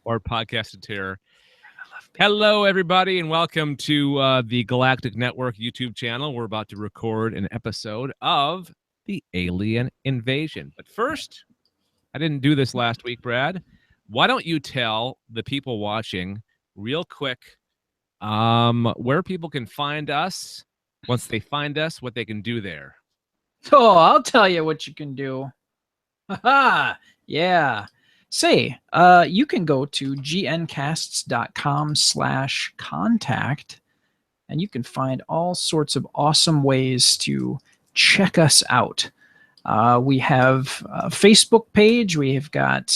or Podcasted Terror. Hello, everybody, and welcome to the Galactic Network YouTube channel. We're about to record an episode of the Alien Invasion. But first, I didn't do this last week, Brad. Why don't you tell the people watching real quick where people can find us, once they find us, what they can do there? Oh, I'll tell you what you can do. Haha, yeah. Say, you can go to gncasts.com/contact, and you can find all sorts of awesome ways to check us out. We have a Facebook page. We have got,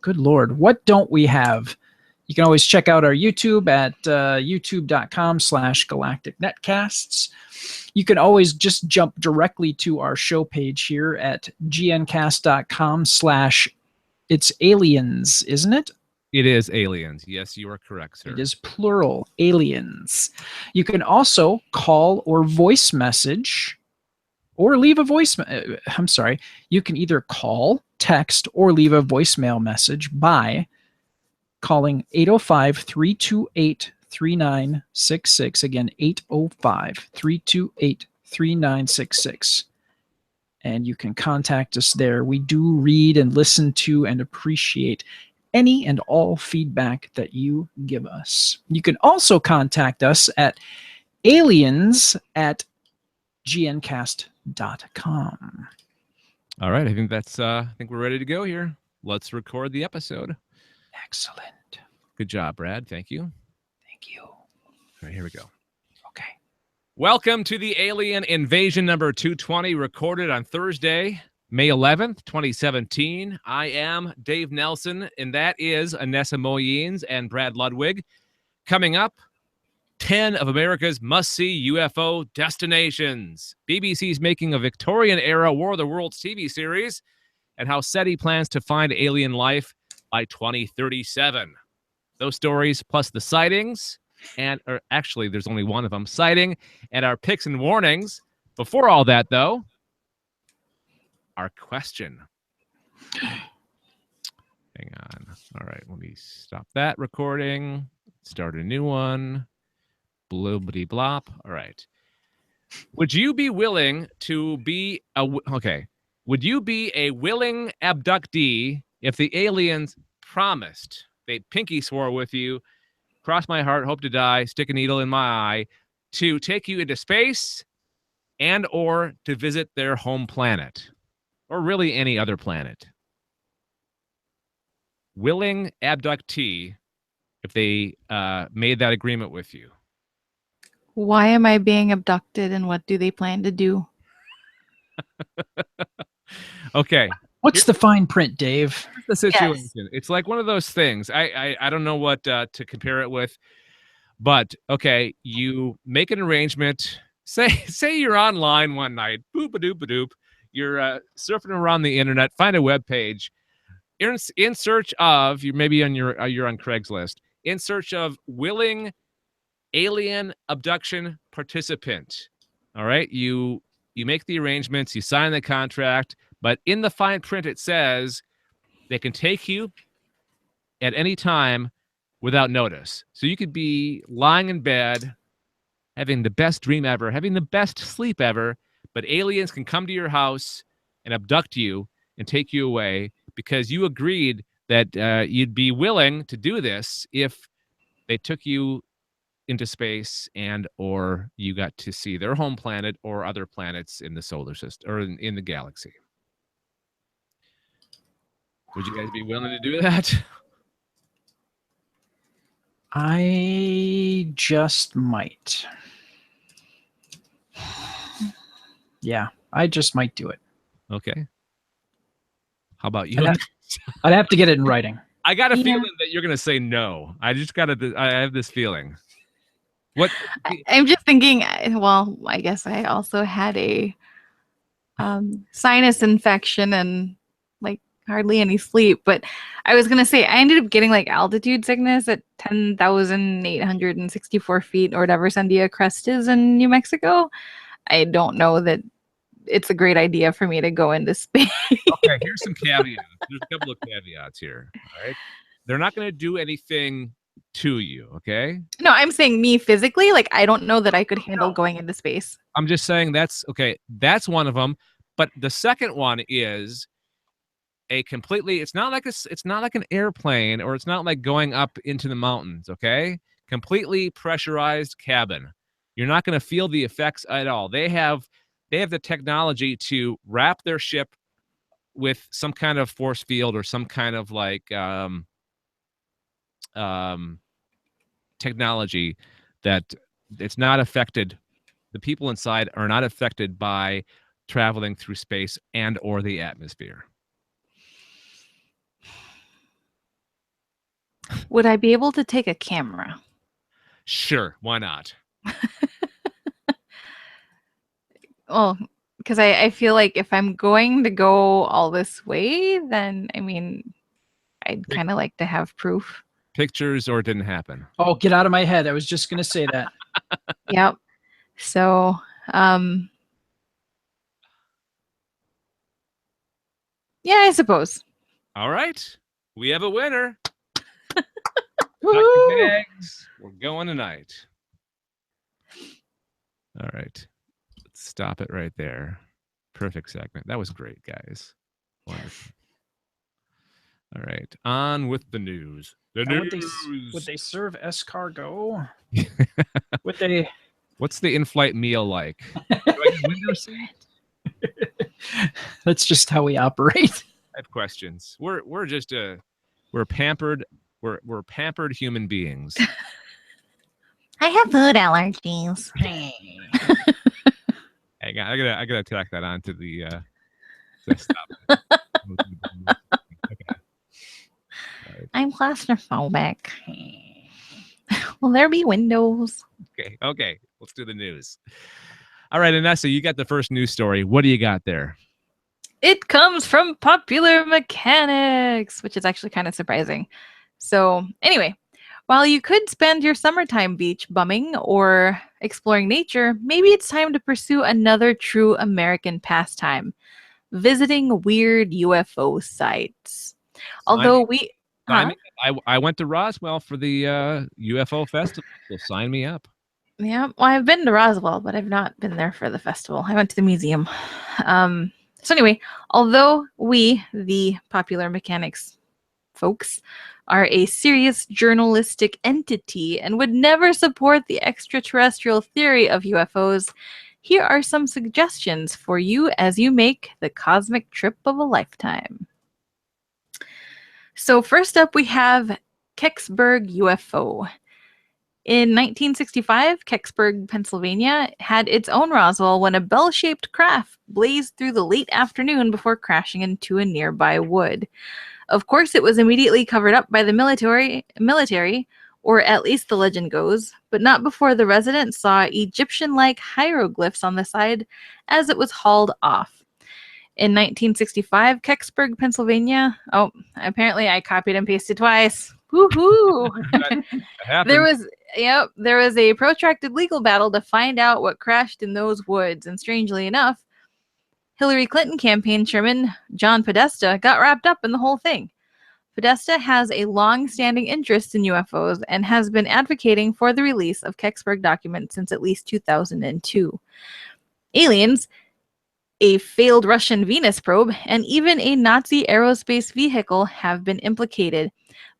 good Lord, what don't we have? You can always check out our YouTube at youtube.com/galacticnetcasts. You can always just jump directly to our show page here at gncast.com/it's aliens, isn't it? It is aliens. Yes, you are correct, sir. It is plural, aliens. You can also call or voice message or leave a voice. I'm sorry. You can either call, text, or leave a voicemail message by calling 805-328-3966. Again, 805-328-3966. And you can contact us there. We do read and listen to and appreciate any and all feedback that you give us. You can also contact us at aliens@gncast.com. All right, I think we're ready to go here. Let's record the episode. Excellent. Good job, Brad. Thank you. Thank you. All right, here we go. Okay. Welcome to the Alien Invasion number 220, recorded on Thursday, May 11th, 2017. I am Dave Nelson, and that is Inessa Moyens and Brad Ludwig. Coming up, 10 of America's must-see UFO destinations. BBC's making a Victorian-era War of the Worlds TV series, and how SETI plans to find alien life by 2037. Those stories, plus the sightings, or actually, there's only one of them, sighting, and our picks and warnings. Before all that, though, our question. Hang on. All right, let me stop that recording. Start a new one. Bloobity blop. All right. Would you be willing to be Would you be a willing abductee if the aliens promised, they pinky swore with you, cross my heart, hope to die, stick a needle in my eye, to take you into space and or to visit their home planet, or really any other planet? Willing abductee if they made that agreement with you. Why am I being abducted, and what do they plan to do? Okay. What's the fine print, Dave? The situation. Yes. It's like one of those things. I don't know what to compare it with, but okay, you make an arrangement. Say you're online one night, boop-a-doop-a-doop. You're surfing around the internet, find a web page. You're in search of, you're on Craigslist, in search of willing alien abduction participant. All right, you make the arrangements, you sign the contract, but in the fine print it says they can take you at any time without notice. So you could be lying in bed, having the best dream ever, having the best sleep ever, but aliens can come to your house and abduct you and take you away because you agreed that you'd be willing to do this if they took you into space and or you got to see their home planet or other planets in the solar system or in the galaxy. Would you guys be willing to do that? I just might. Yeah, I just might do it. Okay. How about you? I'd have to get it in writing. I got a feeling that you're going to say no. I have this feeling. What? I'm just thinking, well, I guess I also had a sinus infection and like hardly any sleep, but I was going to say I ended up getting like altitude sickness at 10,864 feet or whatever Sandia Crest is in New Mexico. I don't know that it's a great idea for me to go into space. Okay, here's some caveats. There's a couple of caveats here. All right. They're not going to do anything to you, okay? No, I'm saying me physically. Like, I don't know that I could handle going into space. I'm just saying that's okay. That's one of them. But the second one is a completely. It's not like it's not like an airplane, or it's not like going up into the mountains. Okay, completely pressurized cabin. You're not going to feel the effects at all. They have the technology to wrap their ship with some kind of force field or some kind of like technology that it's not affected. The people inside are not affected by traveling through space and or the atmosphere. Would I be able to take a camera? Sure, why not? Well, because I feel like if I'm going to go all this way, then I mean, I'd kind of like to have proof. Pictures or it didn't happen. Oh, get out of my head. I was just going to say that. Yep. So, yeah, I suppose. All right, we have a winner. Woo! Bags. We're going tonight. All right, let's stop it right there. Perfect segment. That was great, guys. Wonderful. All right, on with the news. The Now, news. would they serve escargot? Would they? What's the in-flight meal like? Do I get window seat? That's just how we operate. I have questions. We're just we're pampered human beings. I have food allergies. Hang on, I gotta tack that onto the stop. Okay. Right. I'm claustrophobic. Will there be windows? Okay. Let's do the news. All right, Inessa, you got the first news story. What do you got there? It comes from Popular Mechanics, which is actually kind of surprising. So, anyway, while you could spend your summertime beach bumming or exploring nature, maybe it's time to pursue another true American pastime: visiting weird UFO sites. Although we... I went to Roswell for the UFO festival, so sign me up. Yeah, well, I've been to Roswell, but I've not been there for the festival. I went to the museum. So anyway, although we, the Popular Mechanics folks, are a serious journalistic entity and would never support the extraterrestrial theory of UFOs, here are some suggestions for you as you make the cosmic trip of a lifetime. So first up, we have Kecksburg UFO. In 1965, Kecksburg, Pennsylvania, had its own Roswell when a bell-shaped craft blazed through the late afternoon before crashing into a nearby wood. Of course, it was immediately covered up by the military, or at least the legend goes, but not before the residents saw Egyptian-like hieroglyphs on the side as it was hauled off. In 1965, Kecksburg, Pennsylvania. Oh, apparently I copied and pasted twice. Woohoo! There was a protracted legal battle to find out what crashed in those woods, and strangely enough, Hillary Clinton campaign chairman John Podesta got wrapped up in the whole thing. Podesta has a long-standing interest in UFOs and has been advocating for the release of Kecksburg documents since at least 2002. Aliens, a failed Russian Venus probe, and even a Nazi aerospace vehicle have been implicated.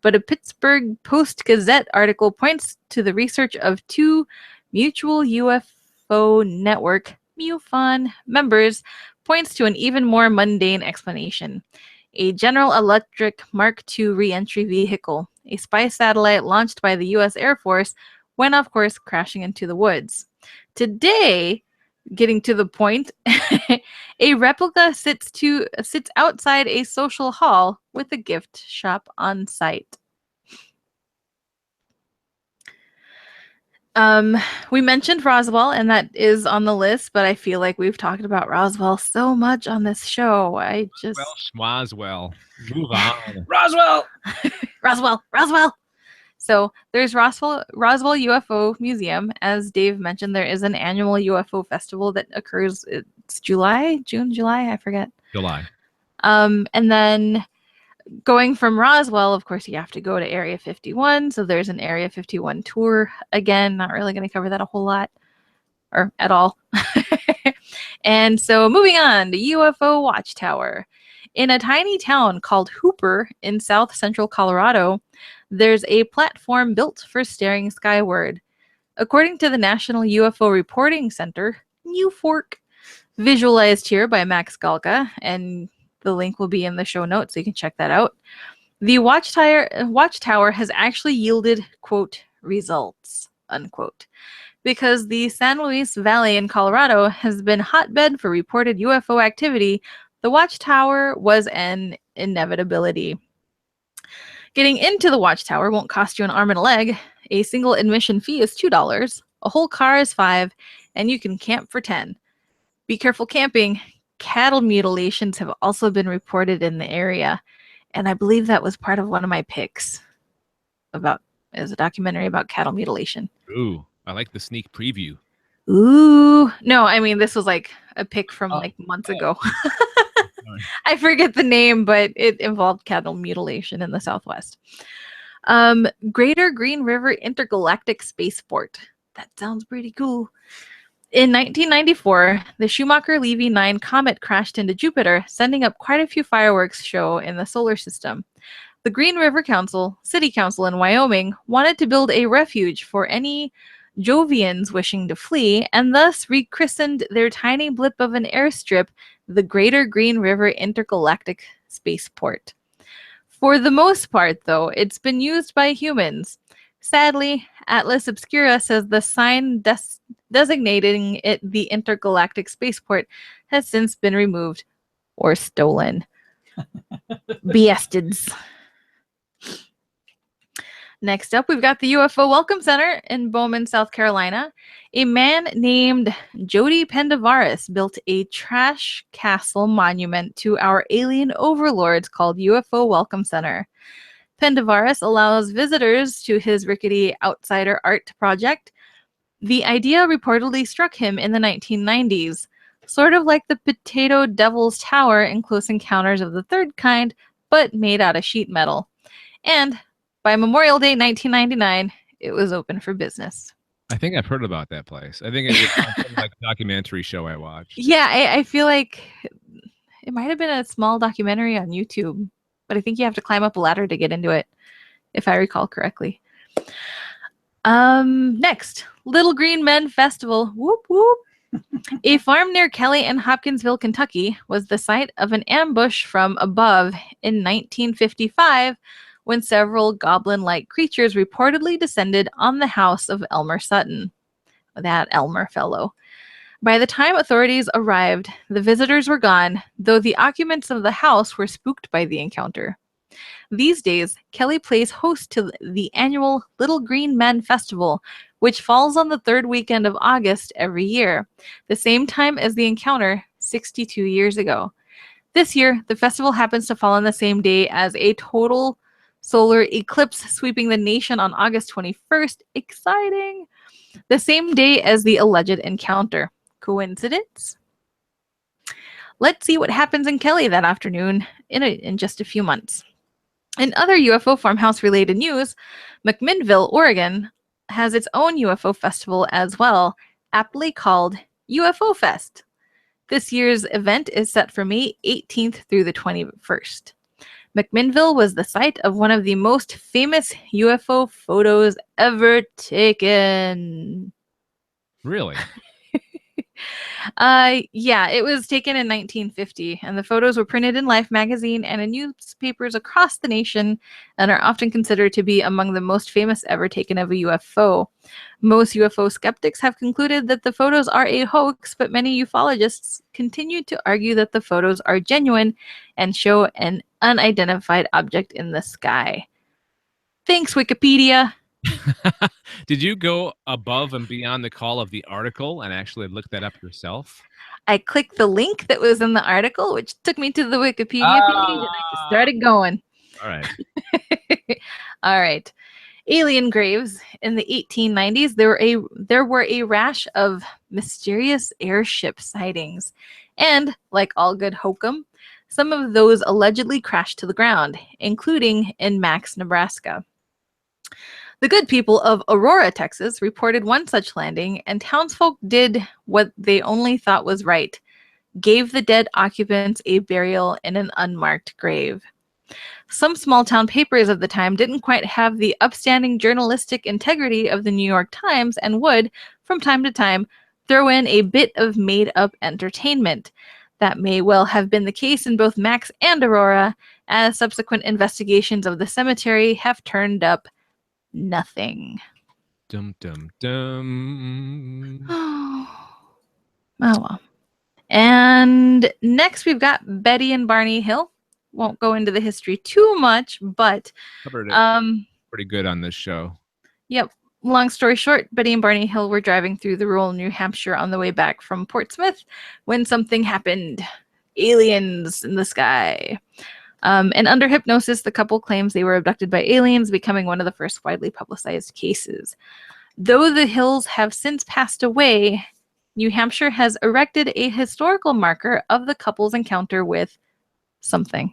But a Pittsburgh Post-Gazette article points to the research of two Mutual UFO Network MUFON members points to an even more mundane explanation: a General Electric Mark II re-entry vehicle, a spy satellite launched by the U.S. Air Force, went off course, crashing into the woods. Today, getting to the point, a replica sits outside a social hall with a gift shop on site. We mentioned Roswell, and that is on the list, but I feel like we've talked about Roswell so much on this show. Schmoswell. Move on. Roswell. So there's Roswell UFO Museum. As Dave mentioned, there is an annual UFO festival that occurs. It's June, July, I forget. July. And then Going from Roswell, of course, you have to go to Area 51. So there's an Area 51 tour. Again, not really going to cover that a whole lot or at all. And so moving on to UFO Watchtower. In a tiny town called Hooper in south central Colorado, there's a platform built for staring skyward. According to the National UFO Reporting Center, NUFORC, visualized here by Max Galka, and the link will be in the show notes so you can check that out. The watchtower has actually yielded, quote, results, unquote, because the San Luis Valley in Colorado has been hotbed for reported UFO activity. The watchtower was an inevitability. Getting into the watchtower won't cost you an arm and a leg. A single admission fee is $2, a whole car is $5, and you can camp for $10. Be careful camping. Cattle mutilations have also been reported in the area, and I believe that was part of one of my picks as a documentary about cattle mutilation. Ooh, I like the sneak preview. Ooh, no, I mean this was like a pick from like months ago. I forget the name, but it involved cattle mutilation in the Southwest. Greater Green River Intergalactic Spaceport. That sounds pretty cool. In 1994, the Schumacher-Levy 9 comet crashed into Jupiter, sending up quite a few fireworks show in the solar system. The Green River City Council in Wyoming wanted to build a refuge for any Jovians wishing to flee, and thus rechristened their tiny blip of an airstrip the Greater Green River Intergalactic Spaceport. For the most part, though, it's been used by humans. Sadly, Atlas Obscura says the sign designating it the Intergalactic Spaceport has since been removed or stolen. Bastards. Next up, we've got the UFO Welcome Center in Bowman, South Carolina. A man named Jody Pendavaris built a trash castle monument to our alien overlords called UFO Welcome Center. Pendavaris allows visitors to his rickety outsider art project. The idea reportedly struck him in the 1990s, sort of like the Potato Devil's Tower in Close Encounters of the Third Kind, but made out of sheet metal. And by Memorial Day 1999, it was open for business. I think I've heard about that place. I think it was some like documentary show I watched. Yeah, I feel like it might have been a small documentary on YouTube, but I think you have to climb up a ladder to get into it, if I recall correctly. Next, Little Green Men Festival. Whoop whoop. A farm near Kelly and Hopkinsville, Kentucky, was the site of an ambush from above in 1955 when several goblin-like creatures reportedly descended on the house of Elmer Sutton. That Elmer fellow. By the time authorities arrived, the visitors were gone, though the occupants of the house were spooked by the encounter. These days, Kelly plays host to the annual Little Green Men Festival, which falls on the third weekend of August every year, the same time as the encounter 62 years ago. This year, the festival happens to fall on the same day as a total solar eclipse sweeping the nation on August 21st. Exciting! The same day as the alleged encounter. Coincidence? Let's see what happens in Kelly that afternoon in just a few months. In other UFO farmhouse-related news, McMinnville, Oregon, has its own UFO festival as well, aptly called UFO Fest. This year's event is set for May 18th through the 21st. McMinnville was the site of one of the most famous UFO photos ever taken. Really? Yeah, it was taken in 1950, and the photos were printed in Life magazine and in newspapers across the nation and are often considered to be among the most famous ever taken of a UFO. Most UFO skeptics have concluded that the photos are a hoax, but many ufologists continue to argue that the photos are genuine and show an unidentified object in the sky. Thanks, Wikipedia. Did you go above and beyond the call of the article and actually look that up yourself? I clicked the link that was in the article, which took me to the Wikipedia page, and I just started going. All right. All right. Alien graves. In the 1890s, there were a rash of mysterious airship sightings. And, like all good hokum, Some of those allegedly crashed to the ground, including in Max, Nebraska. The good people of Aurora, Texas, reported one such landing, and townsfolk did what they only thought was right: gave the dead occupants a burial in an unmarked grave. Some small town papers of the time didn't quite have the upstanding journalistic integrity of the New York Times and would, from time to time, throw in a bit of made-up entertainment. That may well have been the case in both Max and Aurora, as subsequent investigations of the cemetery have turned up nothing. Dum dum dum. Oh well. And next we've got Betty and Barney Hill. Won't go into the history too much, but Covered it pretty good on this show. yep. Long story short, Betty and Barney Hill were driving through the rural New Hampshire on the way back from Portsmouth when something happened. Aliens in the sky. And under hypnosis, the couple claims they were abducted by aliens, becoming one of the first widely publicized cases. Though the Hills have since passed away, New Hampshire has erected a historical marker of the couple's encounter with something.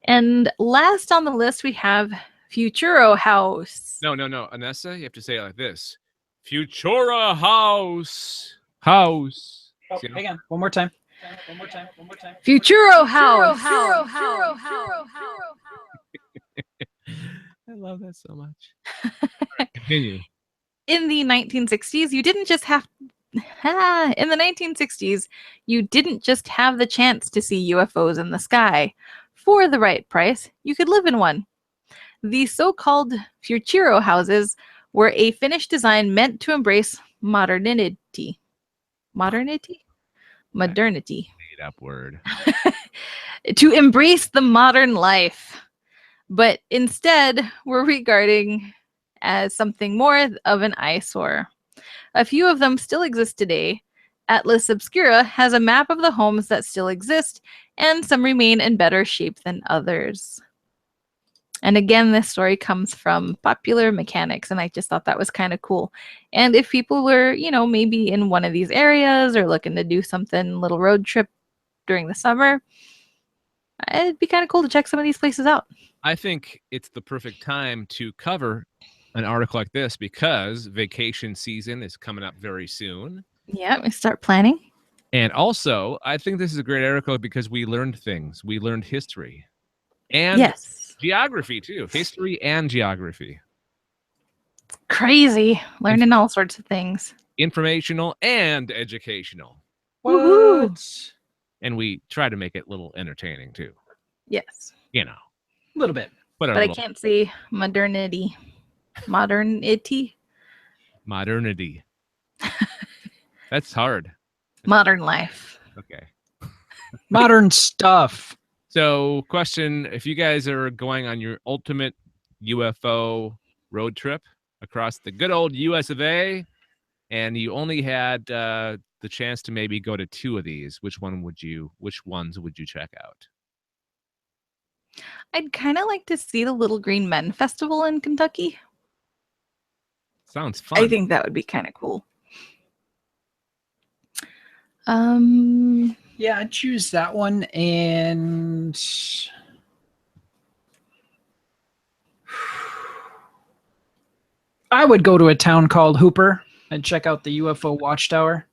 And last on the list, we have Futuro House. No. Inessa, you have to say it like this. Futura House. House. Oh, hang on. One more time. Futuro House. I love that so much. Continue. In the 1960s, you didn't just have in the 1960s, you didn't just have the chance to see UFOs in the sky. For the right price, you could live in one. The so-called Futuro houses were a finished design meant to embrace modernity. Modernity? Made up word. To embrace the modern life, but instead were regarding as something more of an eyesore. A few of them still exist today. Atlas Obscura has a map of the homes that still exist, and some remain in better shape than others. And again, this story comes from Popular Mechanics, and I just thought that was kind of cool. And if people were, maybe in one of these areas or looking to do something, little road trip during the summer, it'd be kind of cool to check some of these places out. I think it's the perfect time to cover an article like this because vacation season is coming up very soon. Yeah, we start planning. And also, I think this is a great article because we learned things. We learned history. And yes, geography, too. History and geography. Crazy. Learning all sorts of things. Informational and educational. Woohoo! And we try to make it a little entertaining, too. Yes. A little bit. But I can't say modernity. Modernity? Modernity. That's hard. Modern life. Okay. Modern stuff. So, question, if you guys are going on your ultimate UFO road trip across the good old US of A, and you only had the chance to maybe go to two of these, which ones would you check out? I'd kind of like to see the Little Green Men Festival in Kentucky. Sounds fun. I think that would be kind of cool. Yeah, I'd choose that one, and I would go to a town called Hooper and check out the UFO Watchtower.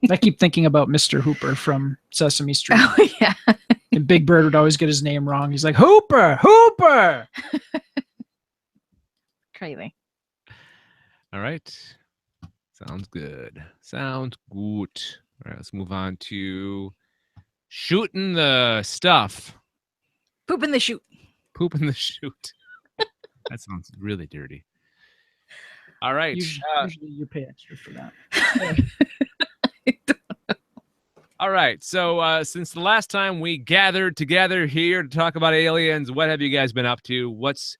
I keep thinking about Mr. Hooper from Sesame Street. Oh, yeah. And Big Bird would always get his name wrong. He's like, Hooper, Hooper. Crazy. All right. Sounds good. Sounds good. All right, let's move on to shooting the stuff. Poop in the chute. Poop in the chute. That sounds really dirty. All right. Usually you pay extra for that. All right. So since the last time we gathered together here to talk about aliens, what have you guys been up to? What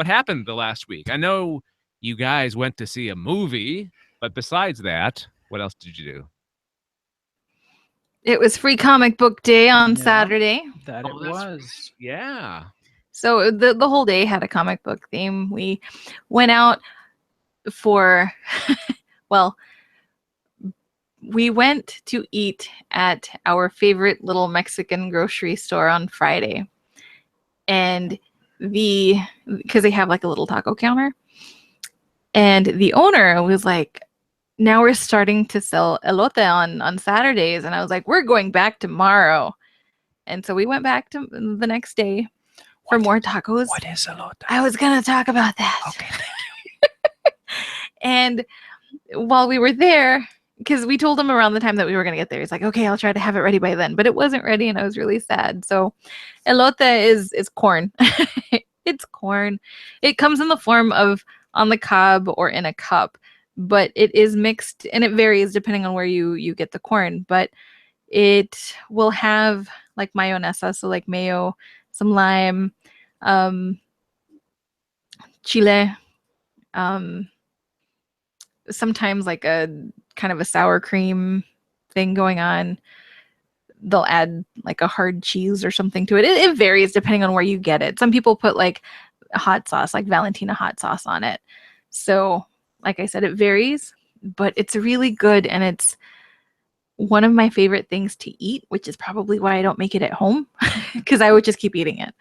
happened the last week? I know you guys went to see a movie, but besides that, what else did you do? It was Free Comic Book Day on Saturday. That it was. Yeah. So the whole day had a comic book theme. We went out for, well, we went to eat at our favorite little Mexican grocery store on Friday. And because they have like a little taco counter. And the owner was like, now we're starting to sell elote on Saturdays. And I was like, we're going back tomorrow. And so we went back to the next day for more tacos. What is elote? I was going to talk about that. Okay, thank you. And while we were there, because we told him around the time that we were going to get there, he's like, okay, I'll try to have it ready by then. But it wasn't ready, and I was really sad. So elote is corn. It's corn. It comes in the form of on the cob or in a cup, but it is mixed, and it varies depending on where you get the corn. But it will have like mayonesa, so like mayo, some lime, chile, sometimes like a kind of a sour cream thing going on. They'll add like a hard cheese or something to it. It varies depending on where you get it. Some people put like a hot sauce, like Valentina hot sauce on it. So like I said, it varies, but it's really good. And it's one of my favorite things to eat, which is probably why I don't make it at home, because I would just keep eating it.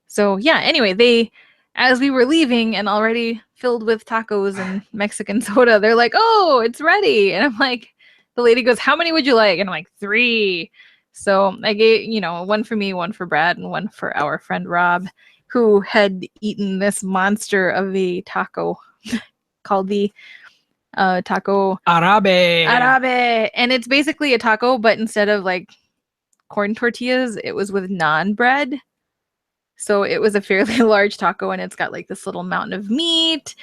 So yeah, anyway, as we were leaving and already filled with tacos and Mexican soda, they're like, oh, it's ready. And I'm like, the lady goes, how many would you like? And I'm like, 3. So I gave, one for me, one for Brad, and one for our friend Rob, who had eaten this monster of a taco called the taco Arabe. And it's basically a taco, but instead of like corn tortillas, it was with naan bread. So it was a fairly large taco, and it's got like this little mountain of meat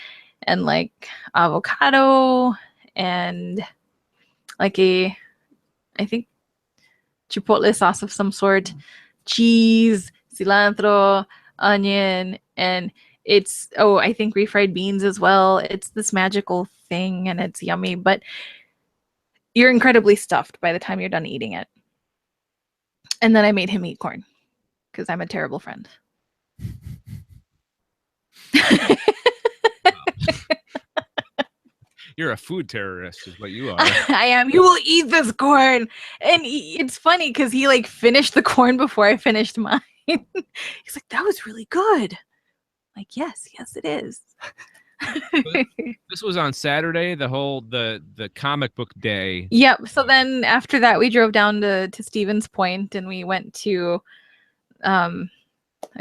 and like avocado and like I think chipotle sauce of some sort, cheese, cilantro, onion, and it's, I think refried beans as well. It's this magical thing, and it's yummy, but you're incredibly stuffed by the time you're done eating it. And then I made him eat corn because I'm a terrible friend. You're a food terrorist is what you are. I am. You will eat this corn. And it's funny because he like finished the corn before I finished mine. He's like, that was really good. I'm like, yes, it is. This was on Saturday, the comic book day. Yep. So then after that, we drove down to Stevens Point, and we went to a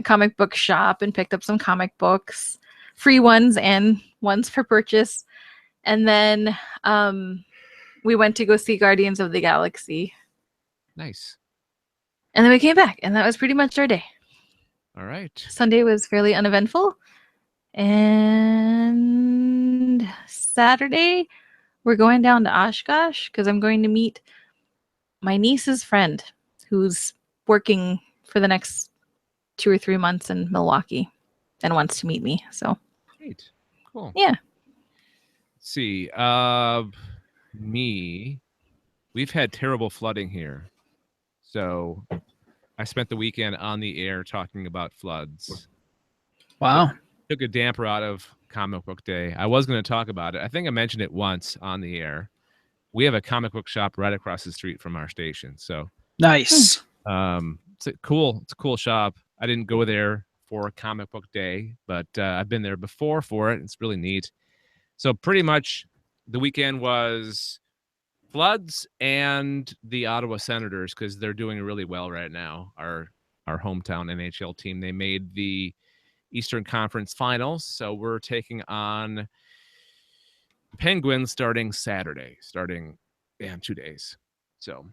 comic book shop and picked up some comic books, free ones and ones for purchase. And then we went to go see Guardians of the Galaxy. Nice. And then we came back, and that was pretty much our day. All right. Sunday was fairly uneventful. And Saturday, we're going down to Oshkosh because I'm going to meet my niece's friend who's working for the next 2 or 3 months in Milwaukee and wants to meet me. So Great. Cool. Yeah. Let's see. We've had terrible flooding here. So I spent the weekend on the air talking about floods. Wow. Took a damper out of comic book day. I was going to talk about it. I think I mentioned it once on the air. We have a comic book shop right across the street from our station. So nice. It's a cool shop. I didn't go there for comic book day, but I've been there before for it. It's really neat. So pretty much the weekend was floods and the Ottawa Senators, because they're doing really well right now. Our hometown NHL team, they made the Eastern Conference Finals, so we're taking on Penguins starting Saturday, in 2 days. So,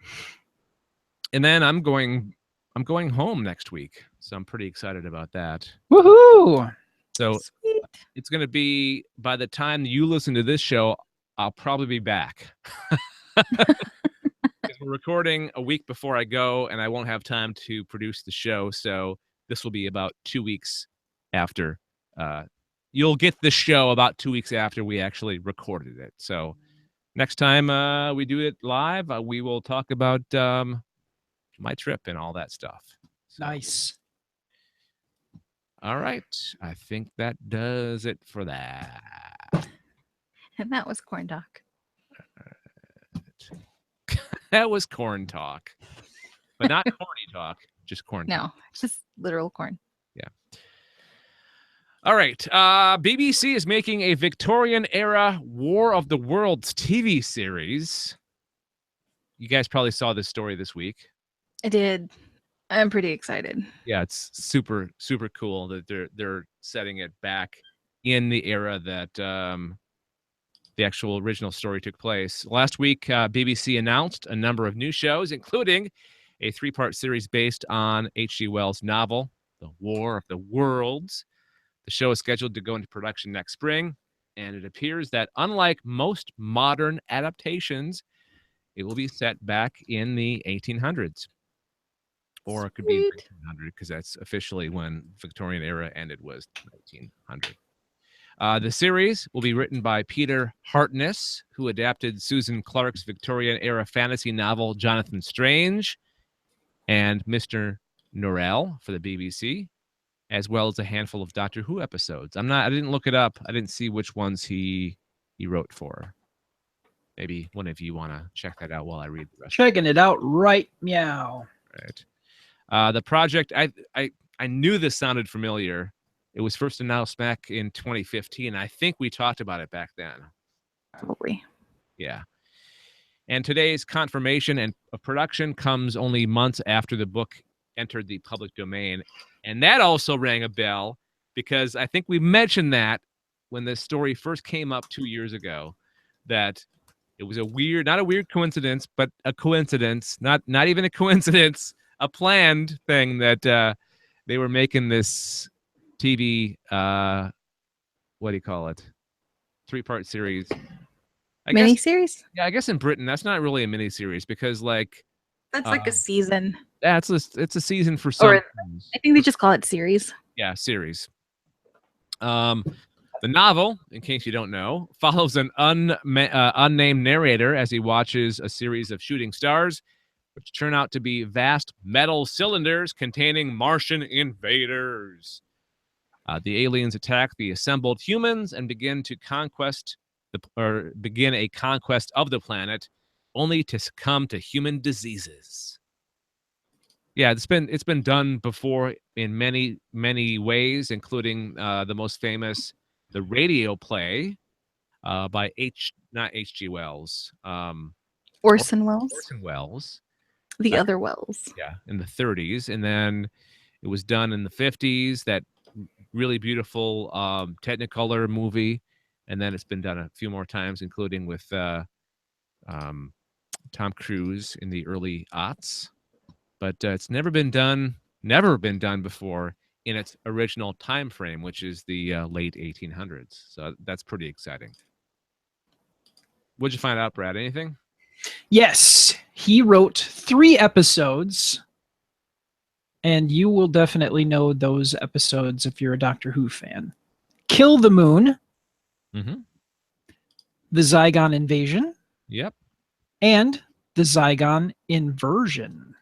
and then I'm going home next week, so I'm pretty excited about that. Woohoo! So Sweet. It's going to be, by the time you listen to this show, I'll probably be back. Because we're recording a week before I go, and I won't have time to produce the show. So this will be about 2 weeks after. You'll get the show about 2 weeks after we actually recorded it. So next time we do it live, we will talk about my trip and all that stuff. So, Nice. all right. I think that does it for that. And that was Corn Talk. That was corn talk, but not corny talk, just corn talk. No, just literal corn. All right. BBC is making a Victorian-era War of the Worlds TV series. You guys probably saw this story this week. I did. I'm pretty excited. Yeah, it's super, super cool that they're setting it back in the era that the actual original story took place. Last week, BBC announced a number of new shows, including a 3-part series based on H.G. Wells' novel, The War of the Worlds. The show is scheduled to go into production next spring, and it appears that unlike most modern adaptations, it will be set back in the 1800s. Or it could be 1900, because that's officially when Victorian era ended, was 1900. The series will be written by Peter Hartness, who adapted Susan Clarke's Victorian-era fantasy novel Jonathan Strange and Mr. Norrell for the BBC, as well as a handful of Doctor Who episodes. I didn't look it up. I didn't see which ones he wrote for. Maybe one of you want to check that out while I read the rest. Checking it out right meow. Right. The project, I knew this sounded familiar. It was first announced back in 2015. I think we talked about it back then. Probably. Yeah. And today's confirmation and production comes only months after the book entered the public domain. And that also rang a bell, because I think we mentioned that when this story first came up 2 years ago, that it was not a weird coincidence, but a coincidence, not even a coincidence, a planned thing that they were making this TV, what do you call it? 3-part series. Miniseries? Yeah, I guess in Britain, that's not really a miniseries, because That's like a season. Yeah, it's a season for some. Or I think they just call it series. Yeah, series. The novel, in case you don't know, follows an unnamed narrator as he watches a series of shooting stars, which turn out to be vast metal cylinders containing Martian invaders. The aliens attack the assembled humans and begin a conquest of the planet, only to succumb to human diseases. Yeah, it's been done before in many ways, including the most famous, the radio play by not H.G. Wells, Orson Welles. Orson Welles. The other Wells. Yeah, in the 30s, and then it was done in the 50s. That really beautiful Technicolor movie, and then it's been done a few more times, including with Tom Cruise in the early aughts. But it's never been done before in its original time frame, which is the late 1800s. So that's pretty exciting. What'd you find out, Brad? Anything? Yes, he wrote 3 episodes, and you will definitely know those episodes if you're a Doctor Who fan. Kill the Moon, Mm-hmm. the Zygon Invasion, Yep. and the Zygon Inversion.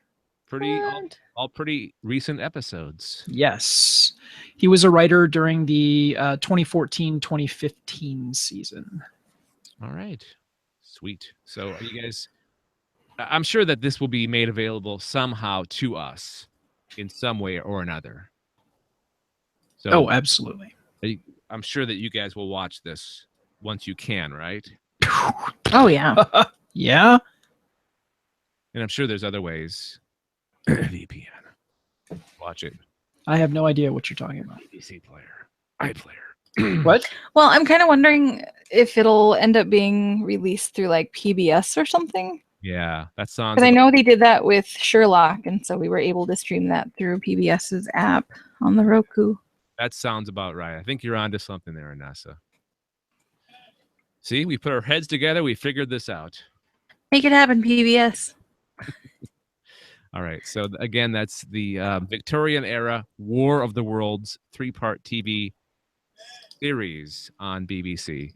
All pretty recent episodes. Yes. He was a writer during the 2014-2015 season. All right. Sweet. So are you guys, I'm sure that this will be made available somehow to us in some way or another. So Absolutely. I'm sure that you guys will watch this once you can, right? Oh, yeah. Yeah. And I'm sure there's other ways. VPN. Watch it. I have no idea what you're talking about. BBC player. iPlayer. What? Well, I'm kind of wondering if it'll end up being released through like PBS or something. Yeah, that sounds. Because I know they did that with Sherlock, and so we were able to stream that through PBS's app on the Roku. That sounds about right. I think you're onto something there, Inessa. See, we put our heads together. We figured this out. Make it happen, PBS. All right. So again, that's the Victorian-era War of the Worlds 3-part TV series on BBC,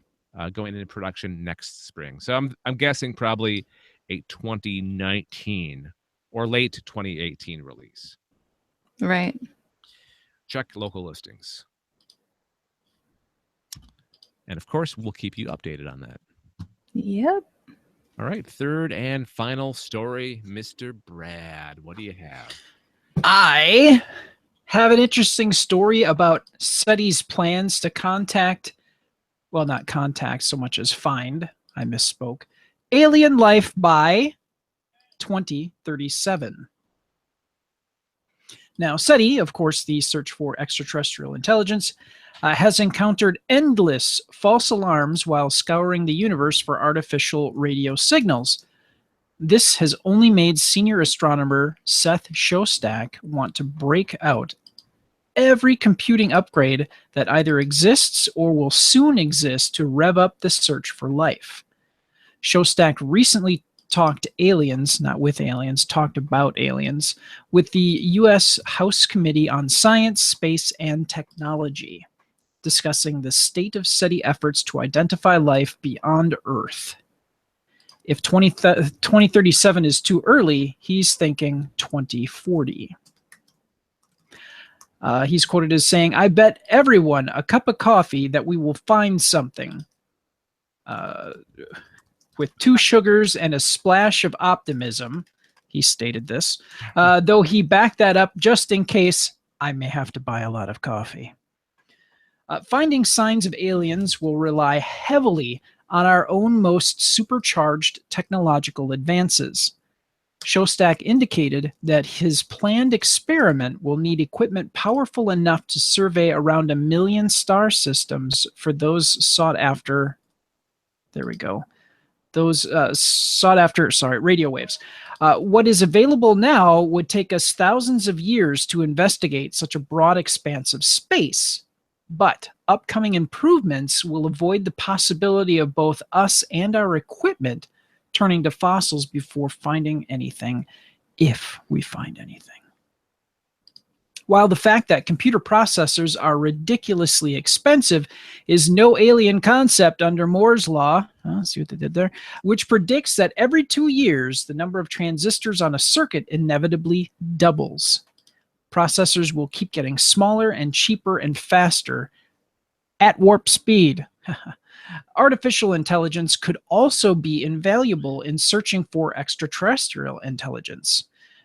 going into production next spring. So I'm guessing probably a 2019 or late 2018 release. Right. Check local listings. And of course, we'll keep you updated on that. Yep. All right, third and final story, Mr. Brad. What do you have? I have an interesting story about SETI's plans to contact, well, not contact so much as find, I misspoke, alien life by 2037. Now, SETI, of course, the search for extraterrestrial intelligence, has encountered endless false alarms while scouring the universe for artificial radio signals. This has only made senior astronomer Seth Shostak want to break out every computing upgrade that either exists or will soon exist to rev up the search for life. Shostak recently talked aliens, not with aliens, talked about aliens, with the U.S. House Committee on Science, Space, and Technology, discussing the state of SETI efforts to identify life beyond Earth. If 2037 is too early, he's thinking 2040. He's quoted as saying, "I bet everyone a cup of coffee that we will find something. With 2 sugars and a splash of optimism," he stated this, though he backed that up just in case I may have to buy a lot of coffee. Finding signs of aliens will rely heavily on our own most supercharged technological advances. Shostak indicated that his planned experiment will need equipment powerful enough to survey around 1 million star systems for those sought after. There we go. Those sought after, radio waves. What is available now would take us thousands of years to investigate such a broad expanse of space. But upcoming improvements will avoid the possibility of both us and our equipment turning to fossils before finding anything, if we find anything. While the fact that computer processors are ridiculously expensive is no alien concept under Moore's law, see what they did there, which predicts that every 2 years, the number of transistors on a circuit inevitably doubles. Processors will keep getting smaller and cheaper and faster at warp speed. Artificial intelligence could also be invaluable in searching for extraterrestrial intelligence.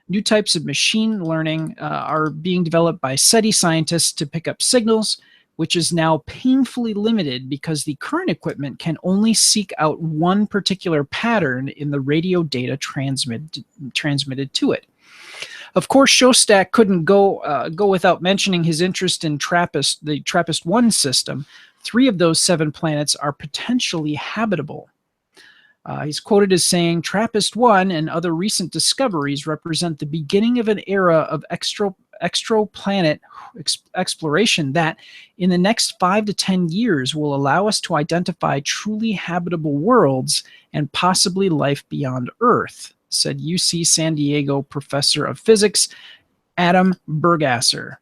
New types of machine learning are being developed by SETI scientists to pick up signals, which is now painfully limited because the current equipment can only seek out one particular pattern in the radio data transmitted to it. Of course, Shostak couldn't go without mentioning his interest in TRAPPIST, the TRAPPIST-1 system. 3 of those 7 planets are potentially habitable. He's quoted as saying, "TRAPPIST-1 and other recent discoveries represent the beginning of an era of extraplanet exploration that, in the next 5 to 10 years, will allow us to identify truly habitable worlds and possibly life beyond Earth," said UC San Diego professor of physics Adam Burgasser,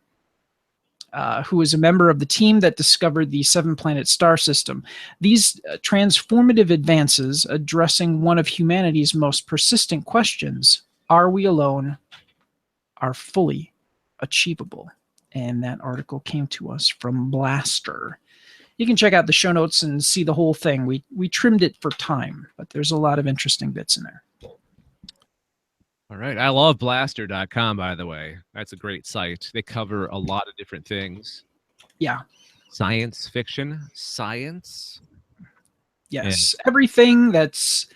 who is a member of the team that discovered the 7-planet star system. These transformative advances, addressing one of humanity's most persistent questions, are we alone, are fully achievable. And that article came to us from Blaster. You can check out the show notes and see the whole thing. We trimmed it for time, but there's a lot of interesting bits in there. All right. I love blaster.com, by the way. That's a great site. They cover a lot of different things. Yeah. Science fiction, science. Yes. Everything that's,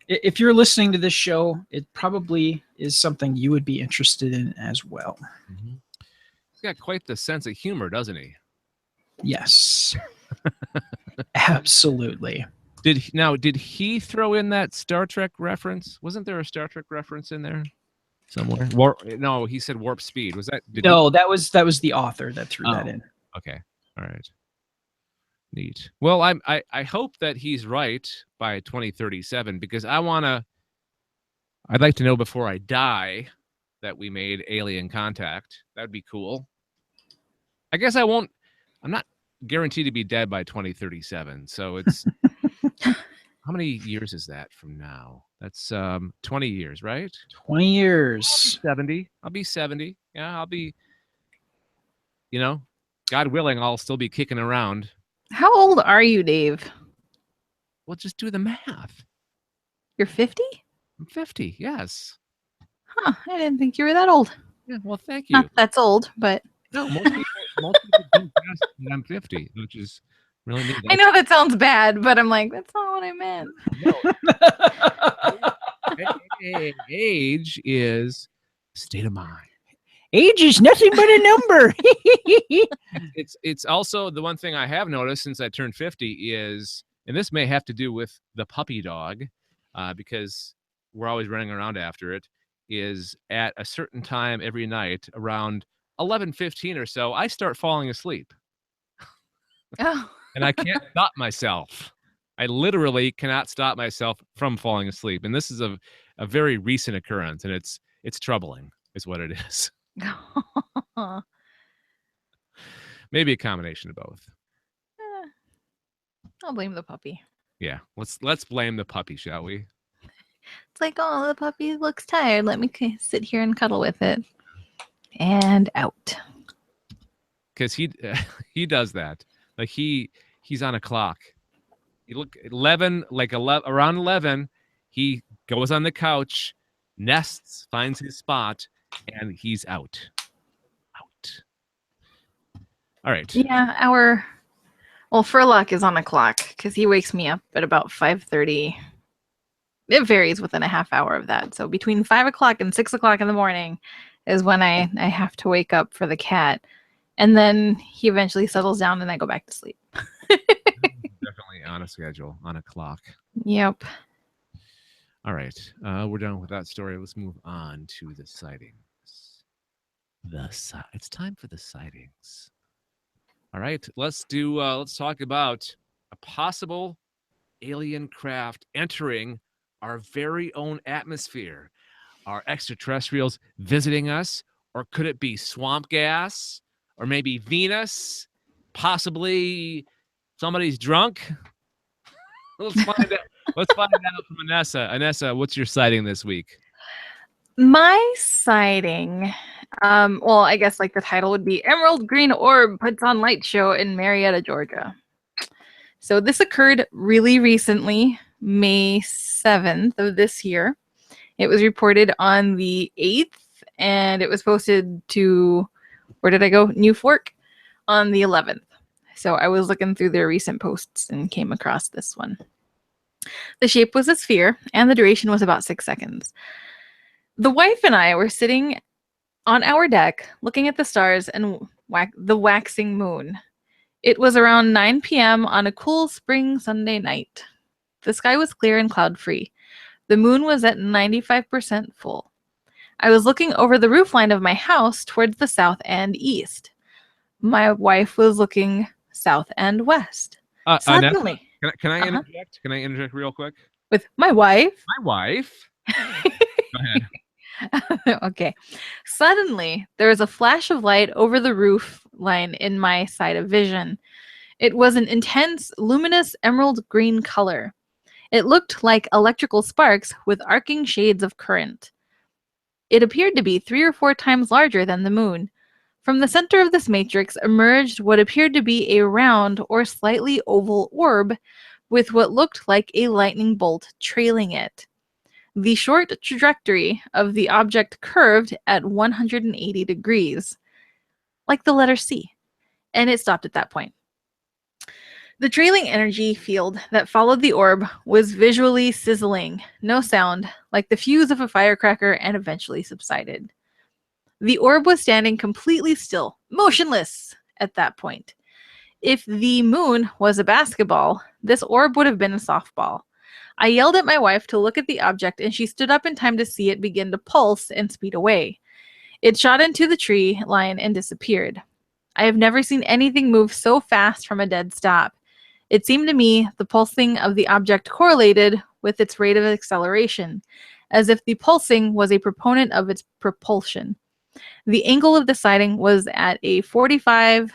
if you're listening to this show, it probably is something you would be interested in as well. Mm-hmm. He's got quite the sense of humor, doesn't he? Yes. Absolutely. Did he throw in that Star Trek reference? Wasn't there a Star Trek reference in there somewhere? No, he said warp speed. Was that? That was the author that threw that in. Okay. All right. Neat. Well, I hope that he's right by 2037 because I'd like to know before I die that we made alien contact. That'd be cool. I guess I'm not guaranteed to be dead by 2037. So it's how many years is that from now? That's 20 years, right? 20 years. 70. I'll be 70. Yeah, I'll be, God willing, I'll still be kicking around. How old are you, Dave? Well, just do the math. You're 50? I'm 50. Yes. Huh. I didn't think you were that old. Yeah. Well, thank Not you. that's old, but No, most people don't guess that I'm 50, which is really neat. I know that sounds bad, but I'm like, that's not what I meant. No, age is state of mind. Age is nothing but a number. It's also the one thing I have noticed since I turned 50 is, and this may have to do with the puppy dog, because we're always running around after it, is at a certain time every night around 11:15 or so, I start falling asleep. Oh. And I can't stop myself. I literally cannot stop myself from falling asleep. And this is a very recent occurrence, and it's troubling, is what it is. Maybe a combination of both. I'll blame the puppy. Yeah, let's blame the puppy, shall we? It's like, oh, the puppy looks tired. Let me sit here and cuddle with it. And out. Because he does that. Like he's on a clock. You look 11, around 11, he goes on the couch, nests, finds his spot, and he's out. All right. Yeah, Furlock is on a clock because he wakes me up at about 5:30. It varies within a half hour of that. So between 5 o'clock and 6 o'clock in the morning is when I have to wake up for the cat. And then he eventually settles down and I go back to sleep. Definitely on a schedule, on a clock. Yep. All right. We're done with that story. Let's move on to the sightings. It's time for the sightings. All right. Let's talk about a possible alien craft entering our very own atmosphere. Are extraterrestrials visiting us? Or could it be swamp gas? Or maybe Venus? Possibly somebody's drunk? Let's find out. Let's find out from Inessa. Inessa, what's your sighting this week? My sighting, well, I guess like the title would be Emerald Green Orb Puts on Light Show in Marietta, Georgia. So this occurred really recently, May 7th of this year. It was reported on the 8th, and it was posted to, where did I go? New Fork on the 11th. So I was looking through their recent posts and came across this one. The shape was a sphere, and the duration was about 6 seconds. The wife and I were sitting on our deck looking at the stars and the waxing moon. It was around 9 p.m. on a cool spring Sunday night. The sky was clear and cloud-free. The moon was at 95% full. I was looking over the roofline of my house towards the south and east. My wife was looking south and west. Suddenly, can I interject? Can I interject real quick? With my wife? My wife. Go ahead. Okay. Suddenly, there was a flash of light over the roof line in my side of vision. It was an intense, luminous emerald green color. It looked like electrical sparks with arcing shades of current. It appeared to be 3 or 4 times larger than the moon. From the center of this matrix emerged what appeared to be a round or slightly oval orb with what looked like a lightning bolt trailing it. The short trajectory of the object curved at 180 degrees, like the letter C, and it stopped at that point. The trailing energy field that followed the orb was visually sizzling, no sound, like the fuse of a firecracker, and eventually subsided. The orb was standing completely still, motionless at that point. If the moon was a basketball, this orb would have been a softball. I yelled at my wife to look at the object, and she stood up in time to see it begin to pulse and speed away. It shot into the tree line and disappeared. I have never seen anything move so fast from a dead stop. It seemed to me the pulsing of the object correlated with its rate of acceleration, as if the pulsing was a proponent of its propulsion. The angle of the sighting was at a 45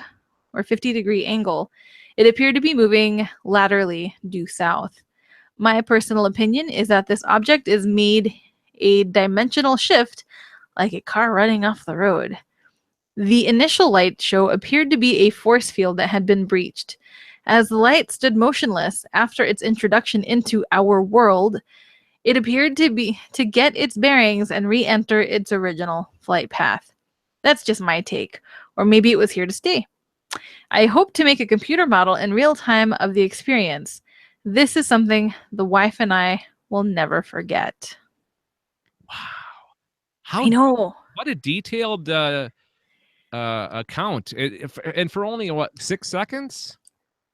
or 50 degree angle. It appeared to be moving laterally due south. My personal opinion is that this object is made a dimensional shift like a car running off the road. The initial light show appeared to be a force field that had been breached. As the light stood motionless after its introduction into our world, It appeared to get its bearings and re-enter its original flight path. That's just my take. Or maybe it was here to stay. I hope to make a computer model in real time of the experience. This is something the wife and I will never forget. Wow. How I know. what a detailed account. And for only what, 6 seconds?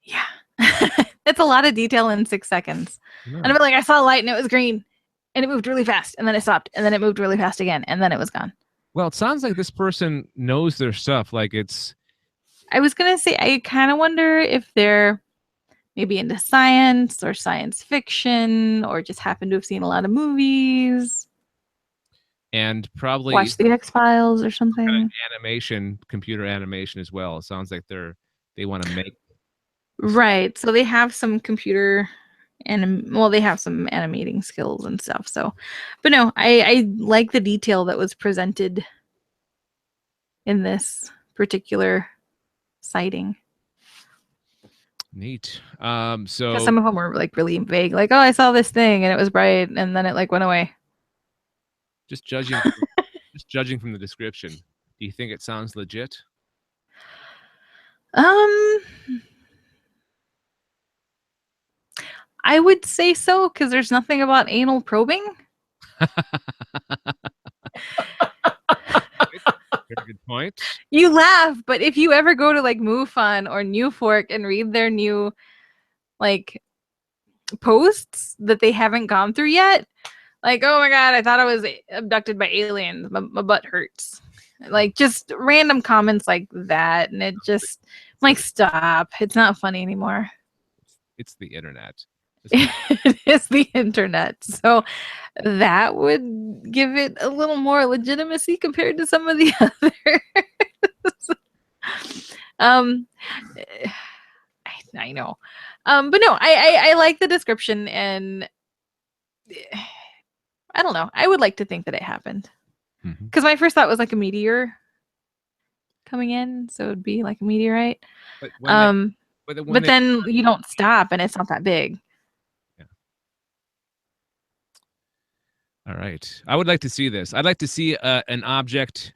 Yeah. It's a lot of detail in 6 seconds. No. And I'm like, I saw a light and it was green and it moved really fast and then it stopped and then it moved really fast again and then it was gone. Well, it sounds like this person knows their stuff. Like it's I was going to say, I kind of wonder if they're maybe into science or science fiction or just happen to have seen a lot of movies. and probably Watch the X-Files or kind something. of animation, computer animation as well. It sounds like they want to make Right. So they have some computer they have some animating skills and stuff. So, but no, I like the detail that was presented in this particular sighting. neat. Because So some of them were like really vague, like, oh, I saw this thing and it was bright and then it like went away. just judging from the description, do you think it sounds legit? I would say so because there's nothing about anal probing. Very good point. You laugh, but if you ever go to like MUFON or New Fork and read their new like posts that they haven't gone through yet, like, oh my god, I thought I was abducted by aliens. My butt hurts. Like just random comments like that, and it just like stop. It's not funny anymore. It's the internet. It is the internet, so that would give it a little more legitimacy compared to some of the others. I know, but no, I like the description, and I don't know. I would like to think that it happened because my first thought was like a meteor coming in, so it'd be like a meteorite. But but then you don't stop, and it's not that big. All right. I would like to see this. I'd like to see an object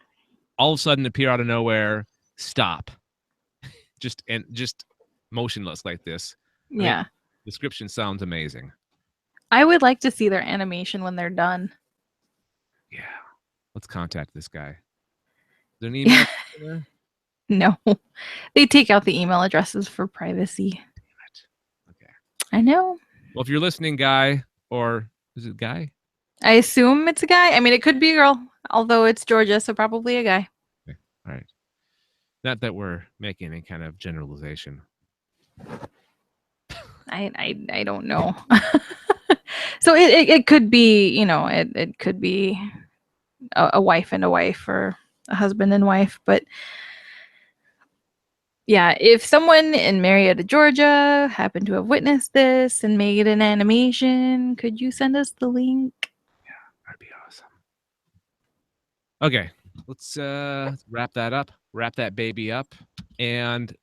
all of a sudden appear out of nowhere, stop, just motionless like this. Yeah. Description sounds amazing. I would like to see their animation when they're done. Yeah. Let's contact this guy. Is there an email there? No. They take out the email addresses for privacy. Damn it. Okay. I know. Well, if you're listening, guy, or is it guy? I assume it's a guy. I mean, it could be a girl, although it's Georgia, so probably a guy. Okay. All right. Not that we're making any kind of generalization. I don't know. So it could be, you know, it could be a wife and a wife or a husband and wife, but yeah, if someone in Marietta, Georgia happened to have witnessed this and made an animation, could you send us the link? Yeah, that'd be awesome. Okay, let's wrap that up. Wrap that baby up. And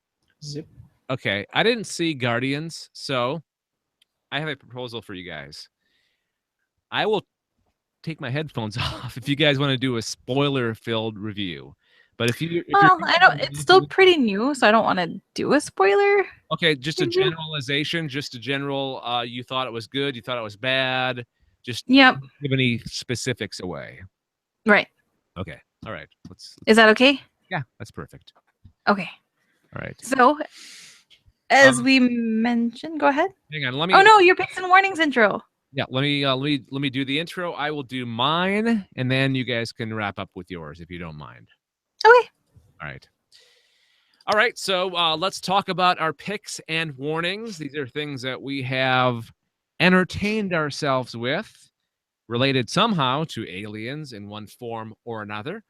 Zip. okay, I didn't see Guardians, so I have a proposal for you guys. I will take my headphones off if you guys want to do a spoiler-filled review. But if you, Well, I don't. It's still pretty new, so I don't want to do a spoiler. okay, just a review. generalization, just a general. You thought it was good, you thought it was bad. Just Yep. don't give any specifics away. Right. Okay, all right. Let's Is that okay? yeah, that's perfect. Okay. All right. So, as we mentioned, go ahead. Hang on. Let me. Oh no, your picks and warnings intro. Yeah, let me do the intro. I will do mine, and then you guys can wrap up with yours if you don't mind. Okay. All right. So let's talk about our picks and warnings. These are things that we have entertained ourselves with, related somehow to aliens in one form or another.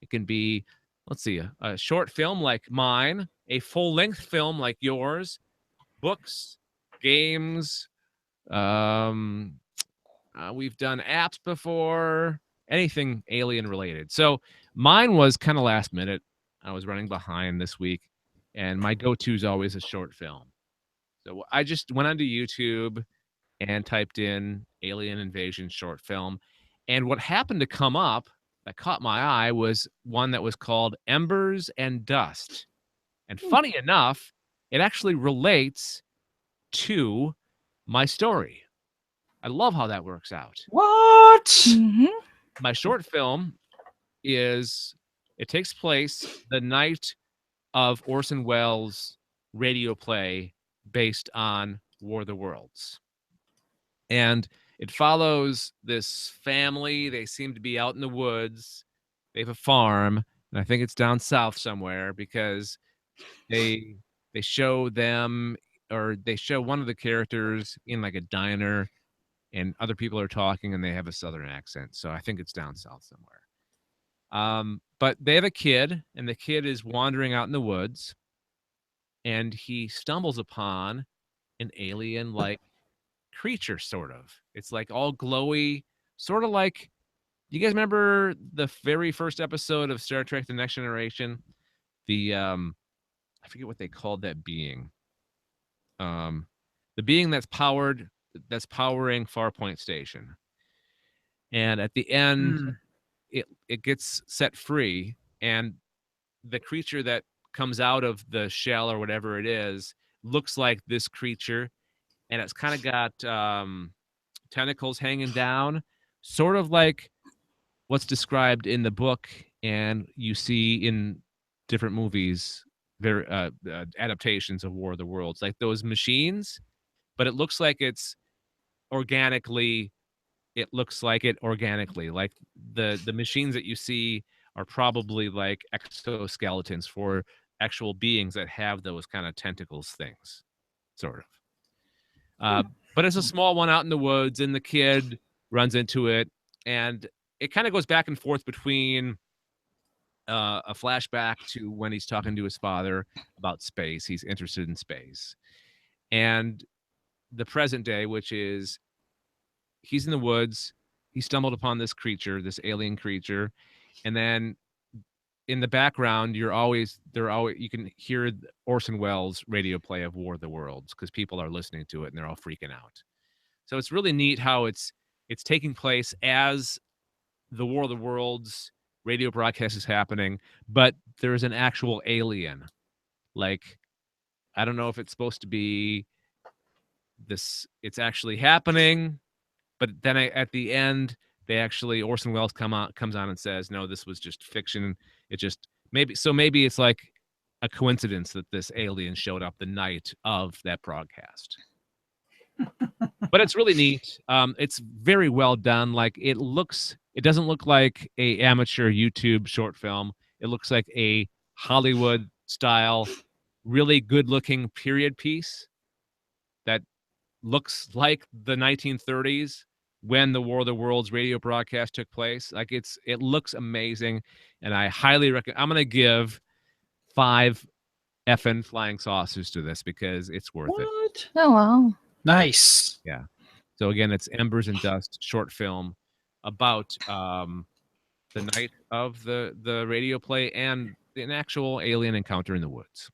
It can be, let's see, a short film like mine, a full-length film like yours, books, games. We've done apps before, anything alien related. So mine was kind of last minute. I was running behind this week, and my go-to is always a short film. So I just went onto YouTube, and typed in alien invasion short film. And what happened to come up that caught my eye was one that was called Embers and Dust. And funny enough, it actually relates to my story. I love how that works out. What? Mhm. My short film it takes place the night of Orson Welles' radio play based on War of the Worlds. And it follows this family. They seem to be out in the woods. They have a farm, and I think it's down south somewhere because they show them, or they show one of the characters in like a diner, and other people are talking and they have a southern accent. So I think it's down south somewhere. But they have a kid, and the kid is wandering out in the woods, and he stumbles upon an alien like creature, sort of. It's like all glowy, sort of like, you guys remember the very first episode of Star Trek The Next Generation? I forget what they called that being. The being that's powering Farpoint Station. And at the end, it gets set free, and the creature that comes out of the shell or whatever it is looks like this creature, and it's kind of got tentacles hanging down, sort of like what's described in the book and you see in different movies, very adaptations of War of the Worlds, like those machines, but it looks like it organically, like the machines that you see are probably like exoskeletons for actual beings that have those kind of tentacles things, sort of. But it's a small one out in the woods, and the kid runs into it, and it kind of goes back and forth between a flashback to when he's talking to his father about space. He's interested in space. And the present day, which is he's in the woods. He stumbled upon this creature, this alien creature. And then in the background, you can hear Orson Welles' radio play of War of the Worlds because people are listening to it and they're all freaking out. So it's really neat how it's taking place as the War of the Worlds radio broadcast is happening, but there's an actual alien. Like, I don't know if it's supposed to be this, it's actually happening, but then at the end, Orson Welles comes on and says, no, this was just fiction. It just maybe it's like a coincidence that this alien showed up the night of that broadcast. But it's really neat. It's very well done. Like, it doesn't look like a amateur YouTube short film. It looks like a Hollywood style, really good looking period piece that looks like the 1930s when the War of the Worlds radio broadcast took place. Like, it looks amazing, and I highly recommend. I'm going to give 5 effing flying saucers to this because it's worth it. Oh, wow. Nice. Yeah. So again, it's Embers and Dust short film about the night of the radio play and an actual alien encounter in the woods.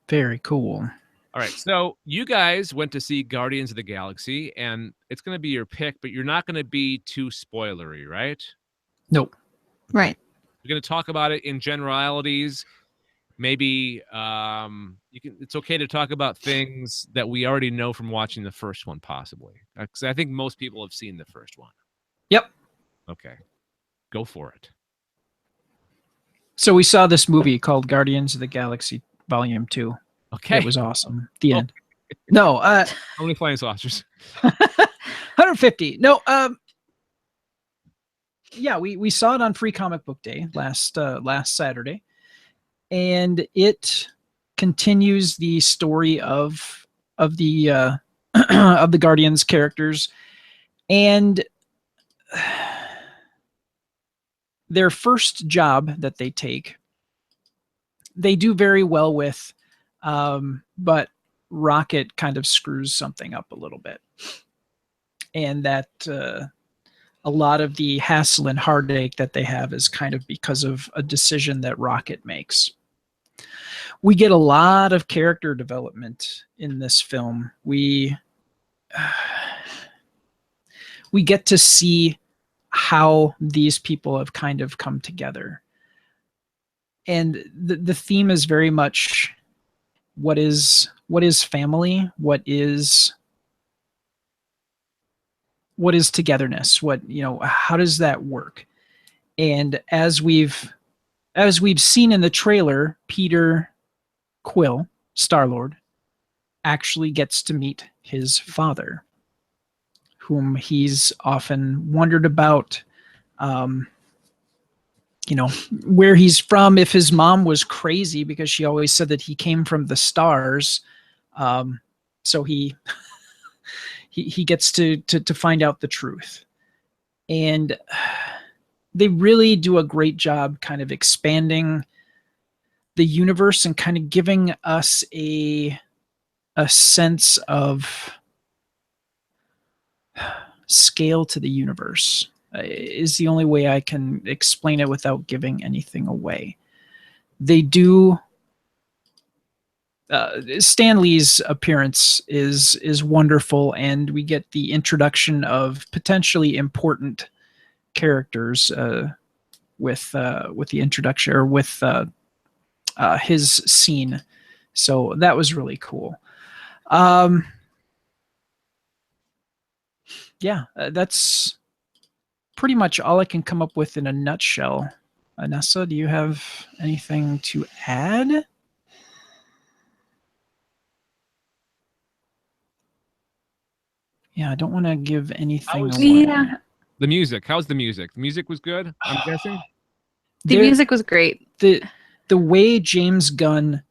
Very cool. All right, so you guys went to see Guardians of the Galaxy, and it's going to be your pick, but you're not going to be too spoilery, right? Nope. Right. You're going to talk about it in generalities. Maybe it's okay to talk about things that we already know from watching the first one, possibly. Because I think most people have seen the first one. Yep. Okay. Go for it. So we saw this movie called Guardians of the Galaxy Volume 2. Okay. It was awesome. The end. No. How many flying saucers? 150. No. Yeah, we saw it on Free Comic Book Day last Saturday, and it continues the story of the of the Guardians characters, and their first job that they take, they do very well with, but Rocket kind of screws something up a little bit, and that a lot of the hassle and heartache that they have is kind of because of a decision that Rocket makes. We get a lot of character development in this film. We we get to see how these people have kind of come together. And the theme is very much what is family, what is togetherness, how does that work? And as we've seen in the trailer, Peter Quill, Star-Lord, actually gets to meet his father, whom he's often wondered about, where he's from, if his mom was crazy because she always said that he came from the stars. So he gets to find out the truth. And they really do a great job kind of expanding the universe and kind of giving us a sense of scale to the universe, is the only way I can explain it without giving anything away. They do. Stan Lee's appearance is wonderful, and we get the introduction of potentially important characters with the introduction, or with his scene. So that was really cool. That's pretty much all I can come up with in a nutshell. Inessa, do you have anything to add? Yeah, I don't want to give anything away. Yeah, The music. How's the music? The music was good, I'm guessing? the music was great. The way James Gunn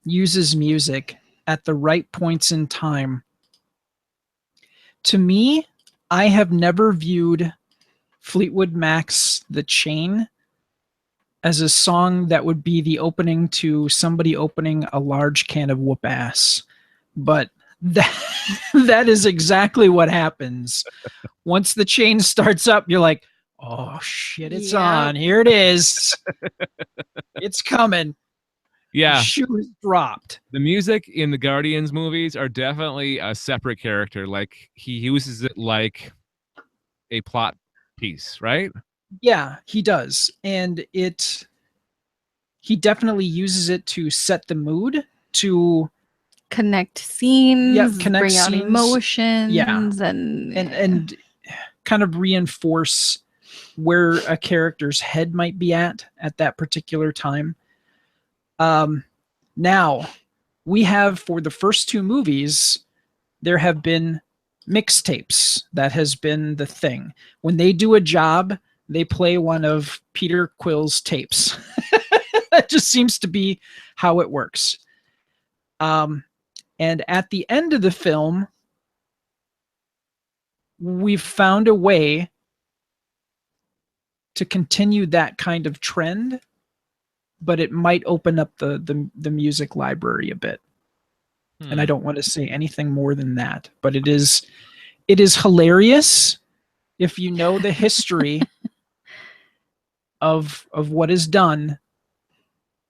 uses music at the right points in time, to me, I have never viewed Fleetwood Mac's The Chain as a song that would be the opening to somebody opening a large can of whoop ass. But that is exactly what happens. Once the chain starts up, you're like, oh shit, it's on. Here it is. It's coming. Yeah. The shoe is dropped. The music in the Guardians movies are definitely a separate character. Like, he uses it like a plot piece, right? Yeah, he does. And he definitely uses it to set the mood, to Connect scenes, connect bring out scenes. emotions, and kind of reinforce where a character's head might be at that particular time. Now, we have, for the first two movies, there have been mixtapes. That has been the thing. When they do a job, they play one of Peter Quill's tapes. That just seems to be how it works. And at the end of the film, we've found a way to continue that kind of trend, but it might open up the music library a bit. And I don't want to say anything more than that, but it is hilarious if you know the history of what is done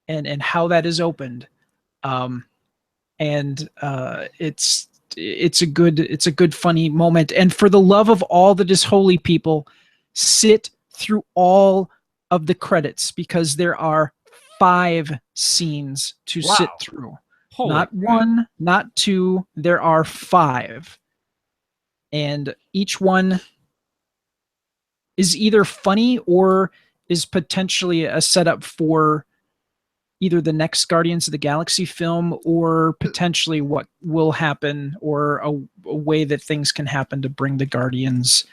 and how that is opened. It's a good funny moment. And for the love of all that is holy, people, sit through all of the credits, because there are 5 scenes to sit through. Not one, not 2. There are 5. And each one is either funny or is potentially a setup for either the next Guardians of the Galaxy film, or potentially what will happen, or a way that things can happen to bring the Guardians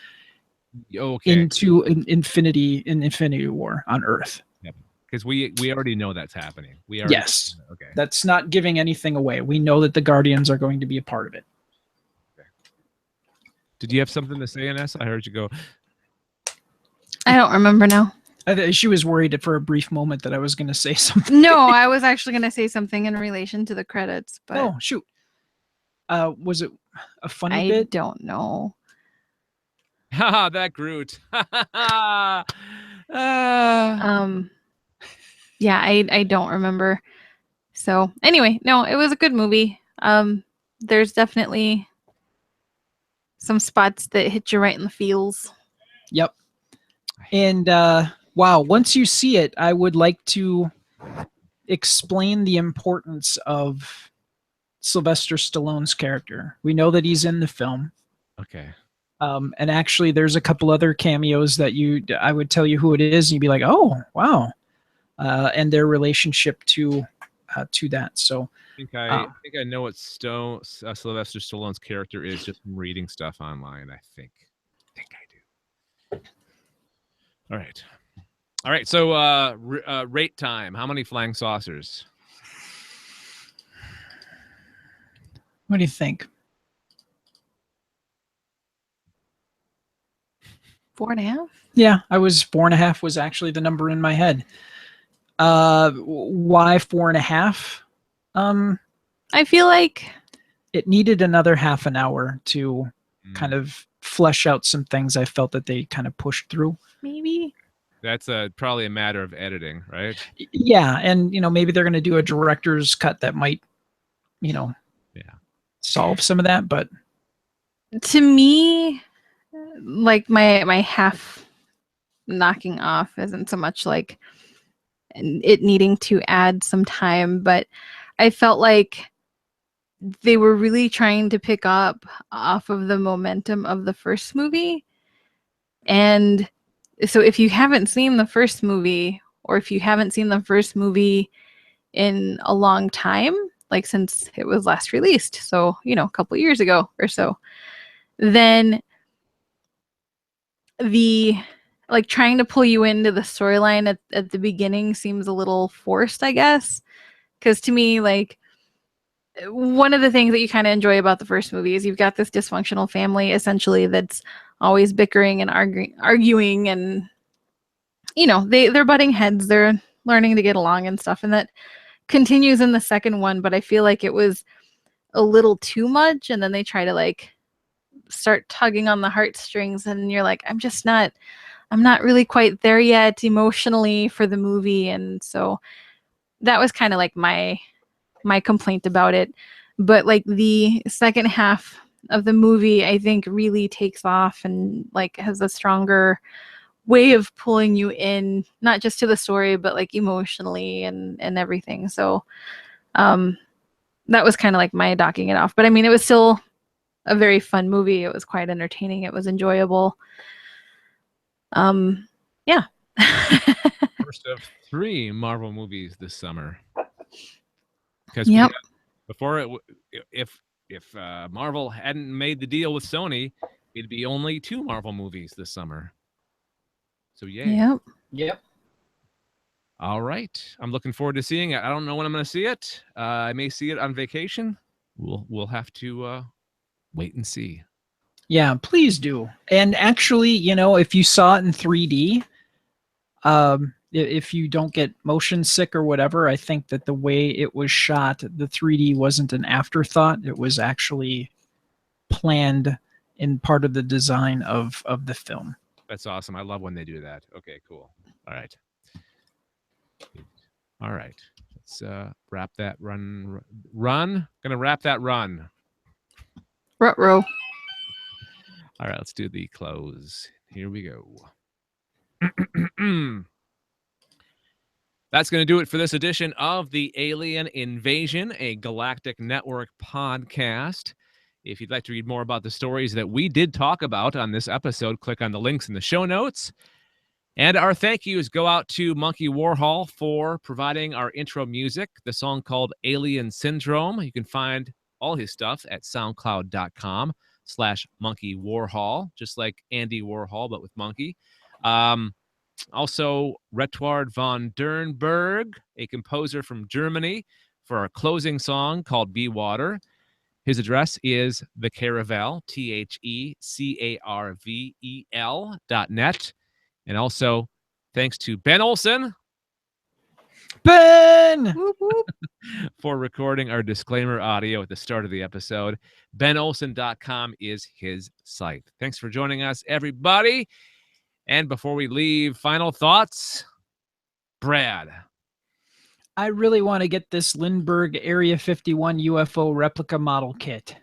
into Infinity War on Earth. Yep. Because we already know that's happening. Yes. Okay. That's not giving anything away. We know that the Guardians are going to be a part of it. Okay. Did you have something to say, Inessa? I heard you go. I don't remember now. She was worried for a brief moment that I was going to say something. No, I was actually going to say something in relation to the credits, but oh shoot, was it a funny bit? I don't know. Haha, that Groot. Yeah, I don't remember. So anyway, no, it was a good movie. There's definitely some spots that hit you right in the feels. Yep. And wow, once you see it, I would like to explain the importance of Sylvester Stallone's character. We know that he's in the film. Okay. And actually, there's a couple other cameos that I would tell you who it is, and you'd be like, "Oh, wow!" And their relationship to that. So, I think I know what Sylvester Stallone's character is just from reading stuff online. I think I do. All right. So, rate time. How many flying saucers? what do you think? 4.5. Yeah, I was 4.5 was actually the number in my head. Why 4.5? I feel like it needed another half an hour to kind of flesh out some things I felt that they kind of pushed through. maybe. That's probably a matter of editing, right? Yeah, and maybe they're going to do a director's cut that might, solve some of that. But To me, like my half knocking off isn't so much like it needing to add some time, but I felt like they were really trying to pick up off of the momentum of the first movie. And so if you haven't seen the first movie, or if you haven't seen the first movie in a long time, like since it was last released, so a couple years ago or so, then the like trying to pull you into the storyline at the beginning seems a little forced, I guess. Because to me, like, one of the things that you kind of enjoy about the first movie is you've got this dysfunctional family essentially that's always bickering and arguing, and they're butting heads, they're learning to get along and stuff, and that continues in the second one. But I feel like it was a little too much, and then they try to like start tugging on the heartstrings, and you're like, I'm not really quite there yet emotionally for the movie. And so that was kind of like my complaint about it. But like the second half of the movie, I think really takes off and like has a stronger way of pulling you in, not just to the story, but like emotionally and everything. So that was kind of like my docking it off. But I mean, it was still a very fun movie. It was quite entertaining. It was enjoyable. Yeah. First of 3 Marvel movies this summer. Because before if Marvel hadn't made the deal with Sony, it'd be only 2 Marvel movies this summer. So yay. Yep. All right. I'm looking forward to seeing it. I don't know when I'm going to see it. I may see it on vacation. We'll have to wait and see. Yeah, please do. And actually, if you saw it in 3D, if you don't get motion sick or whatever, I think that the way it was shot, the 3D wasn't an afterthought. It was actually planned in part of the design of the film. That's awesome. I love when they do that. Okay, cool. All right. Let's wrap that run. Gonna wrap that run. Ruh-roh. All right, let's do the close. Here we go. That's going to do it for this edition of the Alien Invasion, a Galactic Network podcast. If you'd like to read more about the stories that we did talk about on this episode, click on the links in the show notes. And our thank yous go out to Monkey Warhol for providing our intro music, the song called Alien Syndrome. You can find all his stuff at soundcloud.com/Monkey Warhol, just like Andy Warhol, but with Monkey. Also, Retward von Dernberg, a composer from Germany, for our closing song called Be Water. His address is the Caravel, TheCarvel.net. And also, thanks to Ben Olson. Ben! For recording our disclaimer audio at the start of the episode. BenOlson.com is his site. Thanks for joining us, everybody. And before we leave, final thoughts? Brad. I really want to get this Lindbergh Area 51 UFO replica model kit.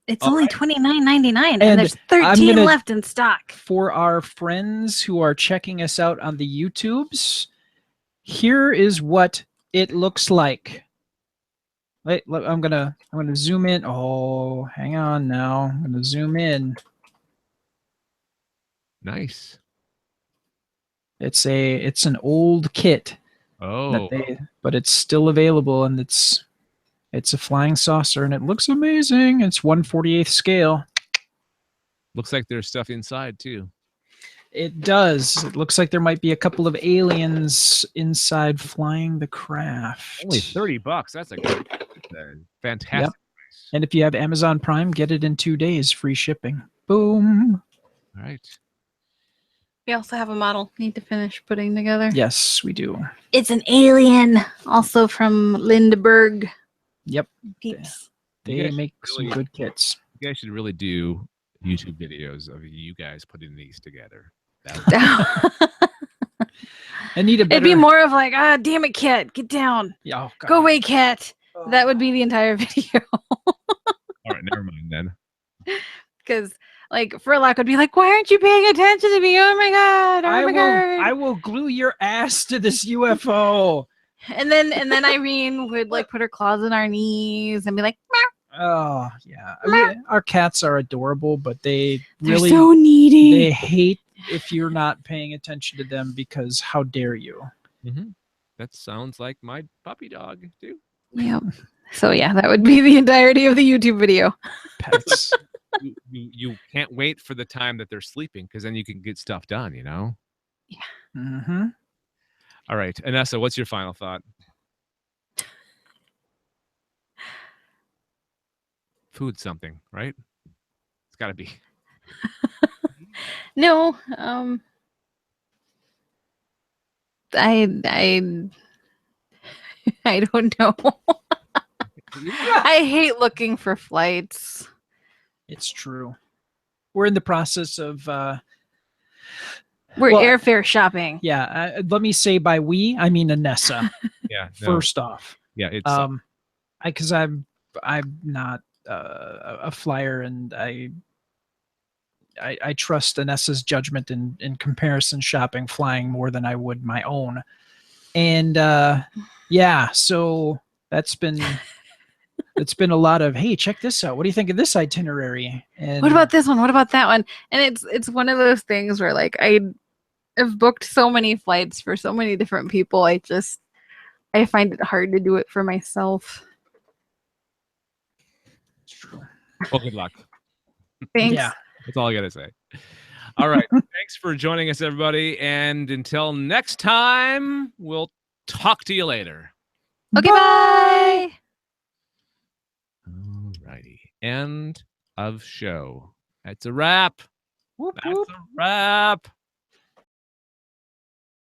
It's All only right. $29.99, and And there's I'm 13 gonna- left in stock. For our friends who are checking us out on the YouTubes, here is what it looks like. Wait, look, I'm gonna zoom in. Oh, hang on now. I'm gonna zoom in. Nice. It's an old kit Oh, but it's still available, and it's a flying saucer, and it looks amazing. It's 1/48 scale. looks like there's stuff inside too. It does. It looks like there might be a couple of aliens inside flying the craft. Only $30. That's a good, fantastic Yep. price. And if you have Amazon Prime, get it in 2 days, free shipping. Boom. All right. We also have a model need to finish putting together. Yes, we do. It's an alien, also from Lindbergh. Yep. Peeps. You They guys make really- some good kits. You guys should really do YouTube videos of you guys putting these together. I need a better. It'd be more of like, ah, damn it, cat, get down. Yeah, oh, God. Go away, cat. That would be the entire video. All right, never mind then. Because like Furlock would be like, why aren't you paying attention to me? Oh my god. Oh my god. I will glue your ass to this UFO. And then Irene would like put her claws on our knees and be like, meow. Oh yeah. I mean, our cats are adorable, but they They're really so needy. they hate if you're not paying attention to them, because how dare you? Mm-hmm. That sounds like my puppy dog too. Yep. So yeah, that would be the entirety of the YouTube video. Pets. You can't wait for the time that they're sleeping, because then you can get stuff done, you know? Mm-hmm. All right. Inessa, what's your final thought? Food something, right? It's got to be. No, I I don't know. I hate looking for flights. It's true. We're in the process of We're Well, airfare shopping. yeah. Let me say by we, I mean Inessa. Yeah. No, First off, yeah. It's because I'm not a flyer, and I trust Inessa's judgment in comparison shopping flying more than I would my own. And yeah, so it's been a lot of, hey, check this out. What do you think of this itinerary? And What about this one? What about that one? And it's one of those things where like I have booked so many flights for so many different people. I find it hard to do it for myself. It's true. well, good luck. Thanks. Yeah. That's all I got to say. All right. Thanks for joining us, everybody. And until next time, we'll talk to you later. Okay, bye. All righty. End of show. That's a wrap. Whoop, That's whoop. a wrap.